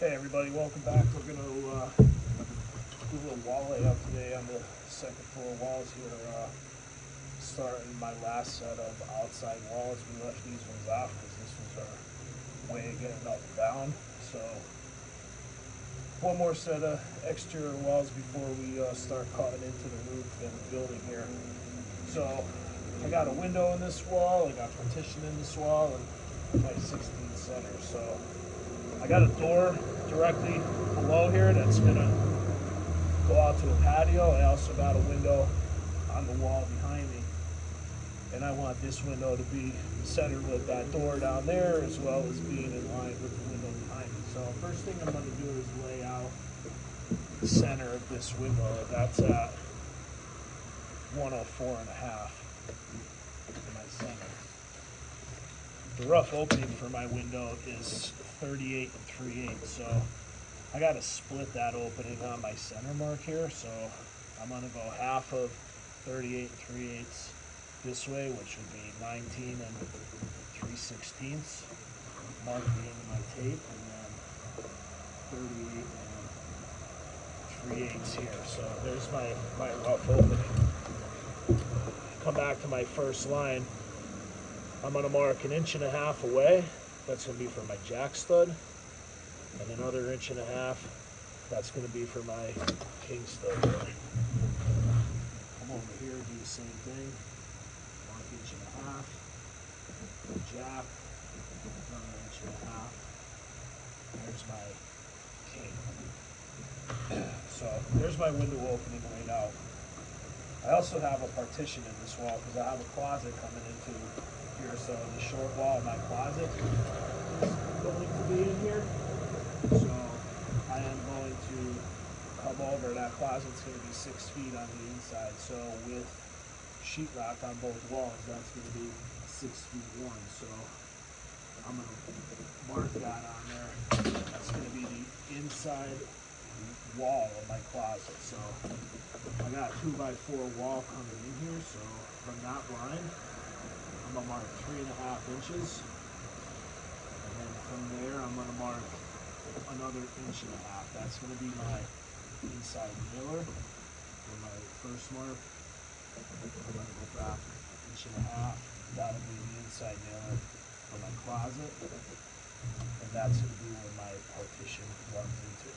Hey everybody, welcome back. We're going to do a little wall layout today on the second floor walls here. Starting my last set of outside walls. We left these ones off because this was our way of getting up and down. So one more set of exterior walls before we start cutting into the roof and building here. So I got a window in this wall, I got partition in this wall, and my 16 center. So I got a door directly below here that's gonna go out to a patio. I also got a window on the wall behind me. And I want this window to be centered with that door down there, as well as being in line with the window behind me. So first thing I'm gonna do is lay out the center of this window. That's at 104 and a half in my center. The rough opening for my window is 38 and 3/8, so I got to split that opening on my center mark here. So I'm going to go half of 38 and 3/8 this way, which would be 19 and 3/16, mark the end of my tape, and then 38 and 3/8 here. So there's my rough opening. Come back to my first line. I'm going to mark 1.5 inches away. That's going to be for my jack stud. And another 1.5 inches, that's going to be for my king stud there. Come over here, do the same thing. Mark 1.5 inches. Jack, another 1.5 inches. There's my king. So there's my window opening laid out. I also have a partition in this wall because I have a closet coming into here. So the short wall of my closet is going to be in here. So I am going to come over. That closet's going to be 6 feet on the inside. So with sheetrock on both walls, that's going to be 6 feet 1. So I'm going to mark that on there. That's going to be the inside wall of my closet. So I got a 2x4 wall coming in here. So from that line, I'm gonna mark 3.5 inches, and then from there I'm gonna mark another 1.5 inches. That's gonna be my inside nailer for my first mark. I'm gonna go back 1.5 inches. That'll be the inside nailer for my closet, and that's gonna be where my partition runs into.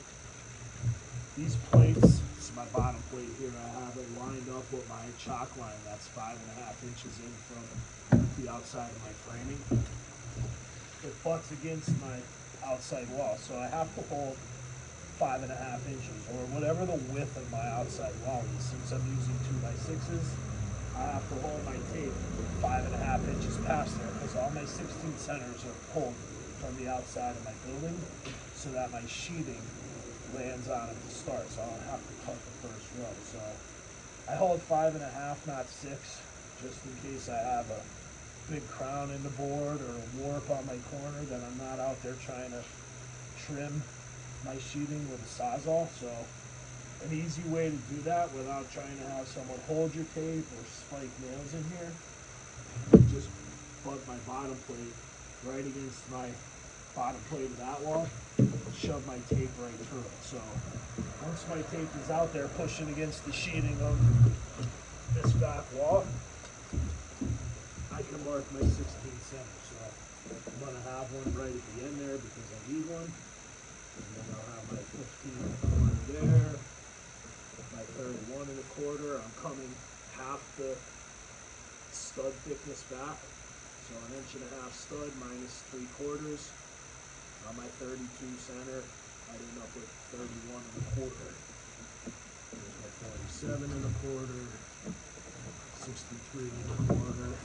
These plates, this is my bottom plate here. I have it lined up with my chalk line. That's 5.5 inches in from the outside of my framing. It butts against my outside wall, so I have to hold 5.5 inches, or whatever the width of my outside wall is. Since I'm using 2x6s, I have to hold my tape 5.5 inches past there, because all my 16 centers are pulled from the outside of my building, so that my sheeting lands on it to start, so I don't have to cut the first row. So I hold 5.5, not 6, just in case I have a big crown in the board or a warp on my corner that I'm not out there trying to trim my sheeting with a Sawzall. So an easy way to do that without trying to have someone hold your tape or spike nails in here, just butt my bottom plate right against my bottom plate of that wall, shove my tape right through it. So once my tape is out there pushing against the sheeting of this back wall, I can mark my 16 center. So I'm gonna have one right at the end there because I need one. And then I'll have my 15 there, my 31.25. I'm coming half the stud thickness back. So 1.5 inches stud minus 3/4. On my 32 center, I'd end up with 31.25. There's my 47.25, 63.25.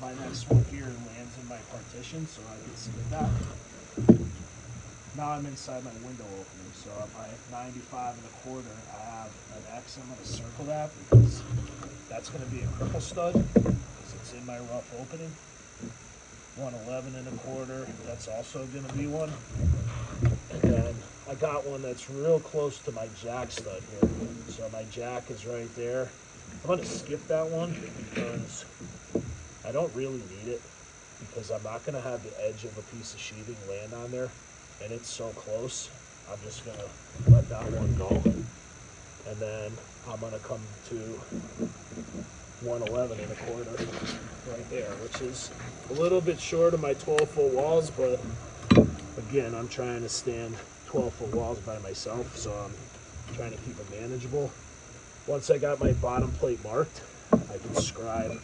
My next one here lands in my partition, so I can see that. Now I'm inside my window opening, so at my 95.25, I have an X. I'm going to circle that because that's going to be a cripple stud, because it's in my rough opening. 111.25, that's also going to be one. And then I got one that's real close to my jack stud here. So my jack is right there. I'm going to skip that one because I don't really need it. because I'm not gonna have the edge of a piece of sheeting land on there, and it's so close. I'm just gonna let that one go, and then I'm gonna come to 111 and a quarter right there, which is a little bit short of my 12-foot walls, but again, I'm trying to stand 12-foot walls by myself, so I'm trying to keep it manageable. Once I got my bottom plate marked, I can scribe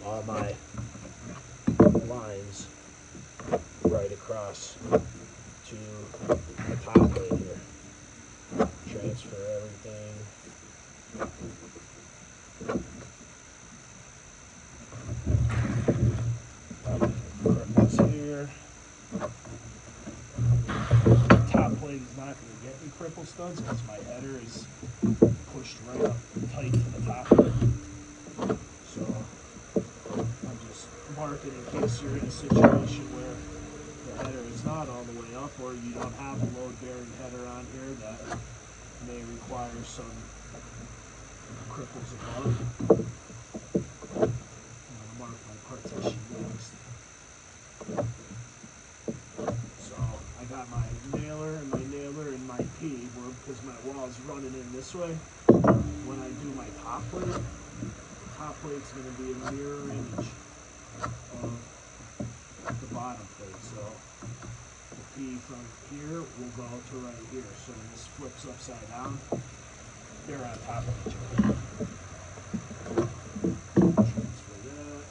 all my lines right across to the top plate here. Transfer everything. Cripples here. Top plate is not going to get any cripple studs because my header is pushed right up tight to the top of it. So I'm just marking in case you're in a situation where the header is not all the way up, or you don't have a load-bearing header on here that may require some cripples above. I'm gonna mark my partition next. So I got my nailer and my P, because my wall is running in this way. When I do my top plate, the top plate's going to be a mirror image of the bottom plate. So the P from here will go to right here. So when this flips upside down, they're on top of each other. Transfer that.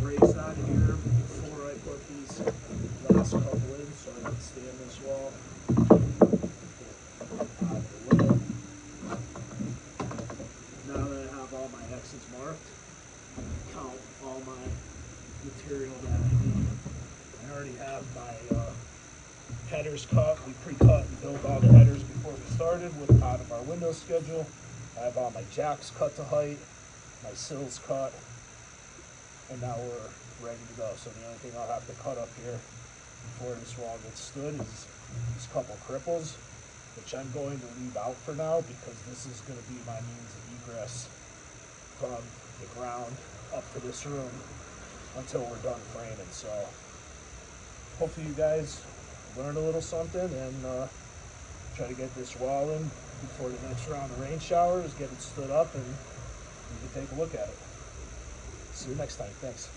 Brace out of here before I put these last couple in, so I can stand this wall. Now that I have all my X's marked, I can count all my material that I need. I already have my headers cut. We pre-cut and built all the headers before we started with out of our window schedule. I have all my jacks cut to height, my sills cut, and now we're ready to go. So the only thing I'll have to cut up here before this wall gets stood is these couple cripples, which I'm going to leave out for now because this is going to be my means of egress from the ground up to this room until we're done framing. So hopefully you guys learned a little something and try to get this wall in before the next round of rain showers, get it stood up, and you can take a look at it. See you next time. Thanks.